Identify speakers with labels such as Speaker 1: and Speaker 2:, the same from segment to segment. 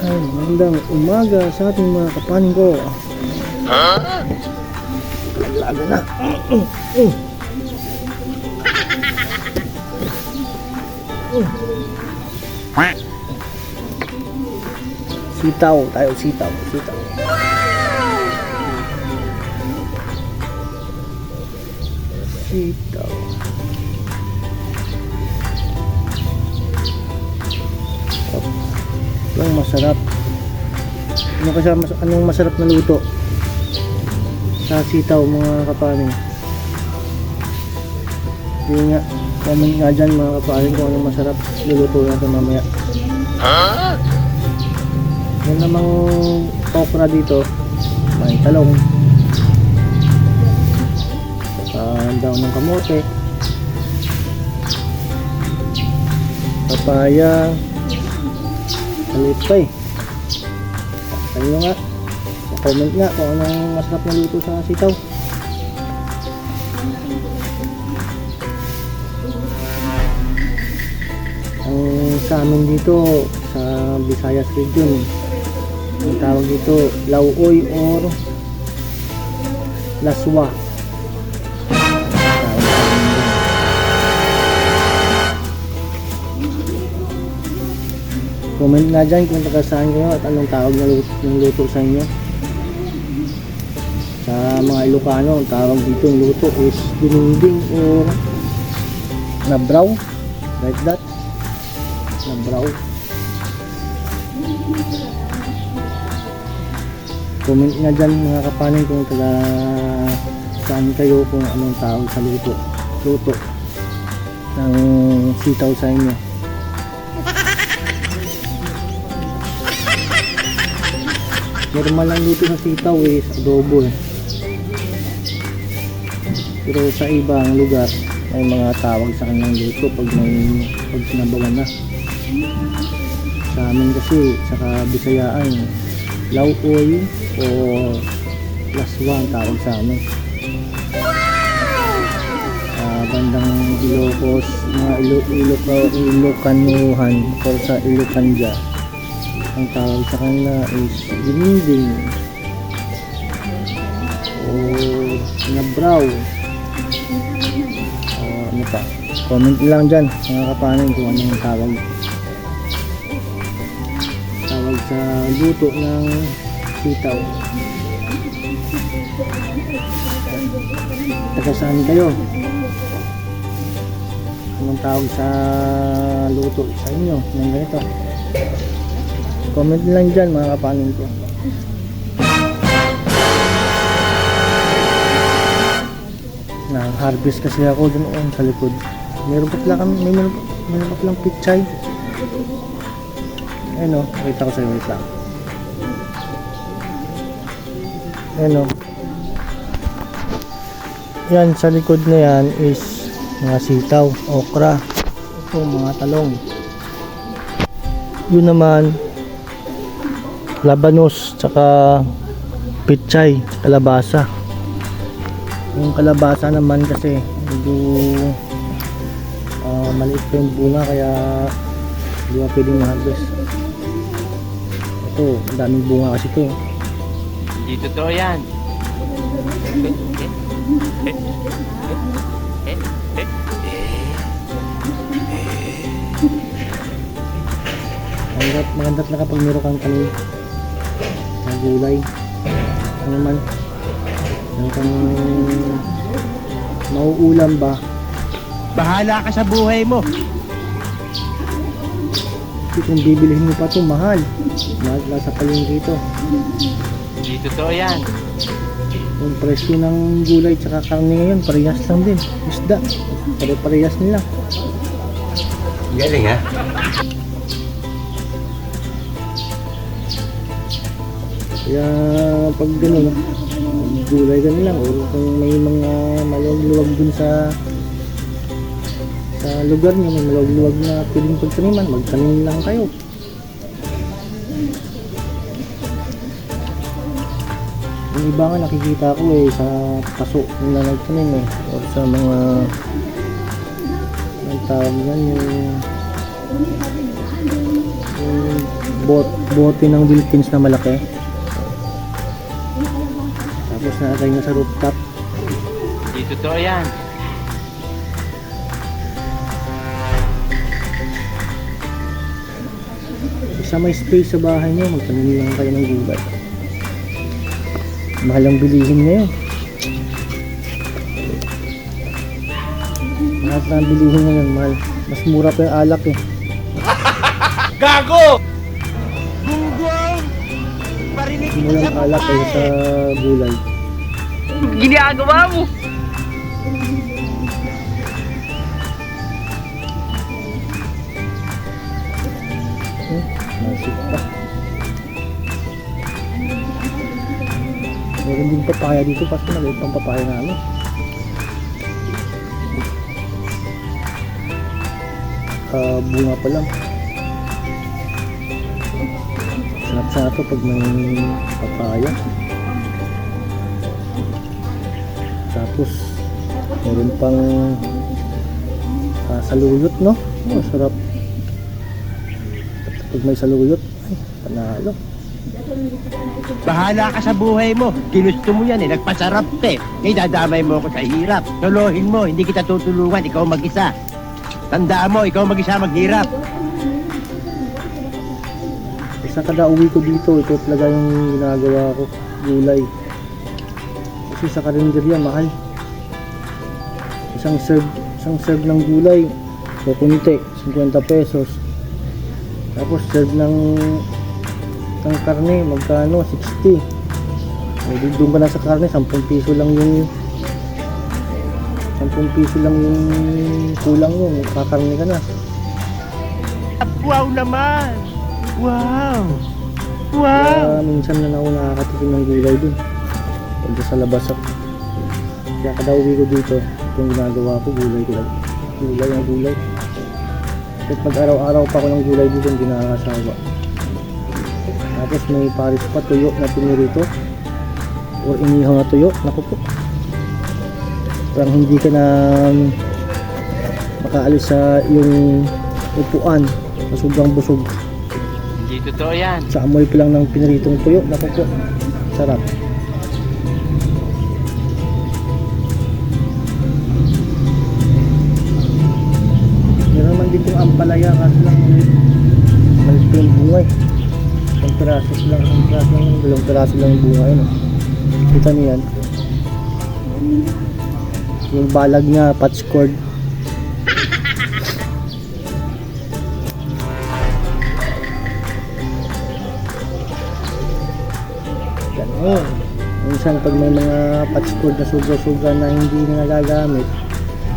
Speaker 1: Ay, magandang umaga sa ating mga kapanin ko. Laga na. Sitaw, tayo sitaw. Sitaw. Ang masarap. Anong masarap na luto sa sitaw mga kapanin? Hindi nga, comment nga dyan mga kapanin kung anong masarap luluto natin mamaya. Yan namang okra dito, may talong, daon ng kamote, papaya, kalipay. Sabi nga, comment nga kung anong masarap na luto sa sitaw. Ang sa amin dito sa Visayas region, ang tawag dito lauoy or laswa. Comment nga dyan kung taga saan kayo at anong tawag ng luto sa inyo. Sa mga Ilocano, ang tawag dito ng luto is dininding or nabraw, like that, nabraw. Comment nga dyan mga kapanin kung taga saan kayo, kung anong tawag sa luto ng sitaw sa inyo. Normal lang dito sa sitaw is adobo eh. Pero sa ibang lugar may mga tawag sa kanyang luto pag sinabawan na. Sa amin kasi sa Bisayaan, lauoy o laswa ang tawag sa amin. Sa bandang Ilocos, mga Ilocanuhan o sa Ilocanja, ang tawag sa kanila is dininding o nabraw. Ano pa? Comment lang dyan mga kapanin kung anong tawag sa luto ng sitaw. Taga saan kayo? Anong tawag sa luto sa inyo ng ganito? Comment lang dyan mga kapanin ko. Na-harvest kasi ako doon sa likod. Meron pa lang pichay. Ayun o, nakita ko sa iyo, wait lang. Ayun o. Yan, sa likod na yan is mga sitaw, okra, ito mga talong. Yun naman labanos, tsaka pichay, kalabasa. Yung kalabasa naman kasi medyo maliit pa yung bunga kaya hindi pa pwedeng ma-harvest. Ito, ang daming bunga kasi ito.
Speaker 2: Hindi totoo yan.
Speaker 1: Maganda na kapag meron kang tanim ng gulay. Ano naman, meron kang mauulam ba,
Speaker 2: Bahala ka sa buhay mo.
Speaker 1: kasi kung bibilihin mo pa ito, mahal sa palengke ito.
Speaker 2: Hindi totoo yan.
Speaker 1: Yung presyo ng gulay tsaka karne ngayon, parehas lang din. Isda, parehas nila.
Speaker 2: Galing ha?
Speaker 1: Kaya pag gano'n, gulay ganun lang, o kung may mga maluwag-luwag dun sa lugar nyo, may maluwag-luwag na pwedeng pagtaniman, magtanim lang kayo. Yung iba nga nakikita ko sa paso nila nagtanim or sa mga ang tawag yan, yung bote ng Wilkins na malaki. Tapos nalagay na sa rooftop.
Speaker 2: Hindi totoo yan.
Speaker 1: Sa may space sa bahay nyo, magtanim lang kayo ng gulay. Mahal ang bilihin ngayon. Mahal na ang bilihin ngayon, mahal. Mas mura pa yung alak eh.
Speaker 2: Gago! Gunggong! Parinig
Speaker 1: Mas mura ang alak kaysa sa gulay.
Speaker 2: Ginagawa mo!
Speaker 1: Nasip pa. Meron din papaya dito, kasi maliit pang papaya namin. Bunga pa lang. Sarap sa ito pag may papaya. Tapos meron pang saluyot, no? Oh, sarap. Pag may saluyot, ay, panalo.
Speaker 2: Bahala ka sa buhay mo. Ginusto mo yan eh. Nagpasarap eh. Kaya dadamay mo ako sa hirap. Tuluhin mo. Hindi kita tutulungan. Ikaw mag-isa. Tandaan mo, ikaw mag-isa maghirap.
Speaker 1: Isa kada uwi ko dito, ito talaga yung ginagawa ko, gulay. Kasi sa karinderya, mahal. Isang serve ng gulay, so kunti, 50 pesos. Tapos serve ng karne, magkano, 60. So, doon ka na sa karne, 10 piso lang yung 10 piso lang yung kulang mo, kakarne ka na.
Speaker 2: Wow naman! Wow!
Speaker 1: Kaya minsan na ako nakakatikim ng gulay dun. Pagka sa labas ako. Kaya kada uwi ko dito, itong ginagawa ko, gulay ko lang. Gulay. At pag araw-araw pa ako ng gulay dito, hindi nakakasawa. Tapos may paris pa, tuyo na pinirito. Or inihaw na tuyo, naku po. Parang hindi ka na makaalis sa iyong upuan na sobrang busog.
Speaker 2: Hindi totoo yan.
Speaker 1: Sa amoy pa lang ng piniritong tuyo, naku po, sarap. Meron naman dito ang ampalaya, kasi lang malit ko yung bunga eh. Isang piraso lang, dalawang piraso lang yung bunga yun. Kita niyo yan. Yung balag niya, patch cord. Ganun. Minsan pag may mga patch cord na sobra-sobra na hindi na nagagamit,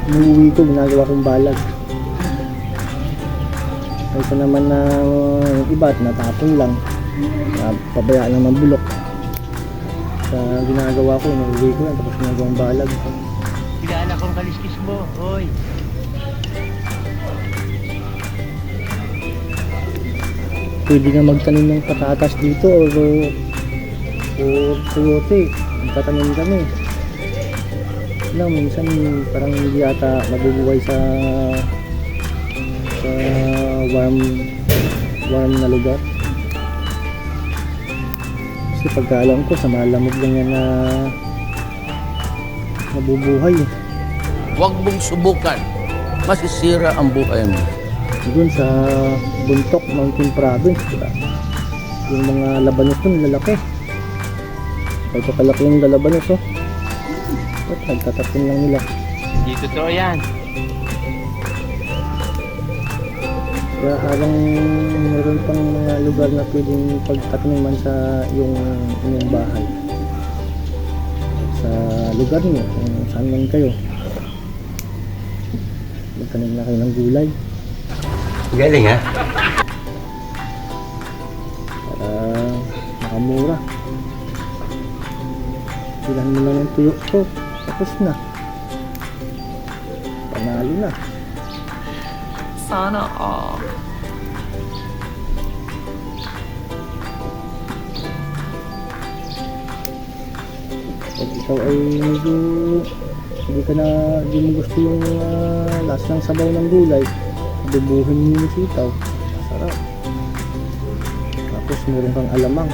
Speaker 1: umuwi ko, ginagawa kong balag. Kaysa naman na yung iba at natapon lang, pabayaan lang ng bulok. Sa ginagawa ko, inuwi ko lang, tapos ginagawang balag.
Speaker 2: Kilala kong kaliskis mo, hoy.
Speaker 1: Pwede nga magtanim ng patatas dito o sayote. Magtatanim kami. Lang, minsan parang hindi yata mabubuhay sa warm na lugar. Kasi pagkaalam ko sa malamig lang yan na nabubuhay eh.
Speaker 3: Huwag mong subukan. Masisira ang buhay mo.
Speaker 1: Doon sa Buntok Mountain Province, diba? Yung mga labanos doon, lalaki. Ito kalaki yung lalabanos, oh. At nagtatapin lang nila.
Speaker 2: Hindi totoo yan.
Speaker 1: Kaya habang meron pang mga lugar na pwedeng pagtataniman sa inyong bahay. At sa lugar niyo, kung saan man kayo, magtanim na kayo ng gulay.
Speaker 2: Galing ha?
Speaker 1: Para makamura. Bilan mo lang yung tuyo ko, tapos na. Panalo na.
Speaker 4: Sana all.
Speaker 1: Pag ikaw ay medyo hindi mo gusto yung lasa ng sabaw ng gulay, bubuhin mo yung sitaw. Sarap. Tapos meron kang alamang.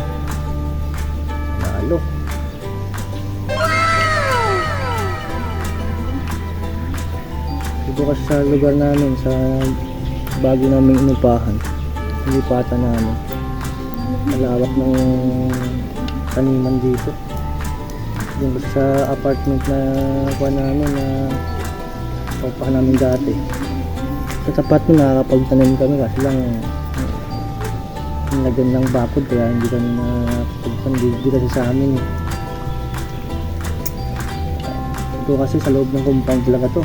Speaker 1: Nalo. Dito kasi sa lugar namin, sa bago naming inupahan, inipatan namin. Malawak ng taniman dito. Yung sa apartment na kuha namin na paupahan namin dati. Sa tapat nun nakakapagtanim kami kasi lang nilagyan ng bakod kaya hindi kami nakapagtanim dito kasi sa amin eh. Ito kasi sa loob ng compound talaga to.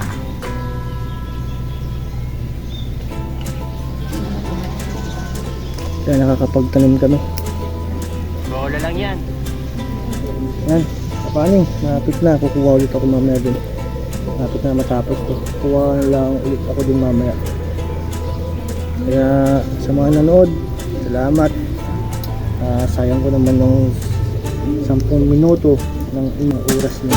Speaker 1: Kaya nakakapagtanim kami.
Speaker 2: Bola lang yan.
Speaker 1: Yan, paano malapit na, kukuha ulit ako mamaya din. Malapit na matapos to. Kuha lang ulit ako din mamaya. Kaya sa mga nanood, salamat. Sayang ko naman ng 10 minuto ng inyong oras niyo.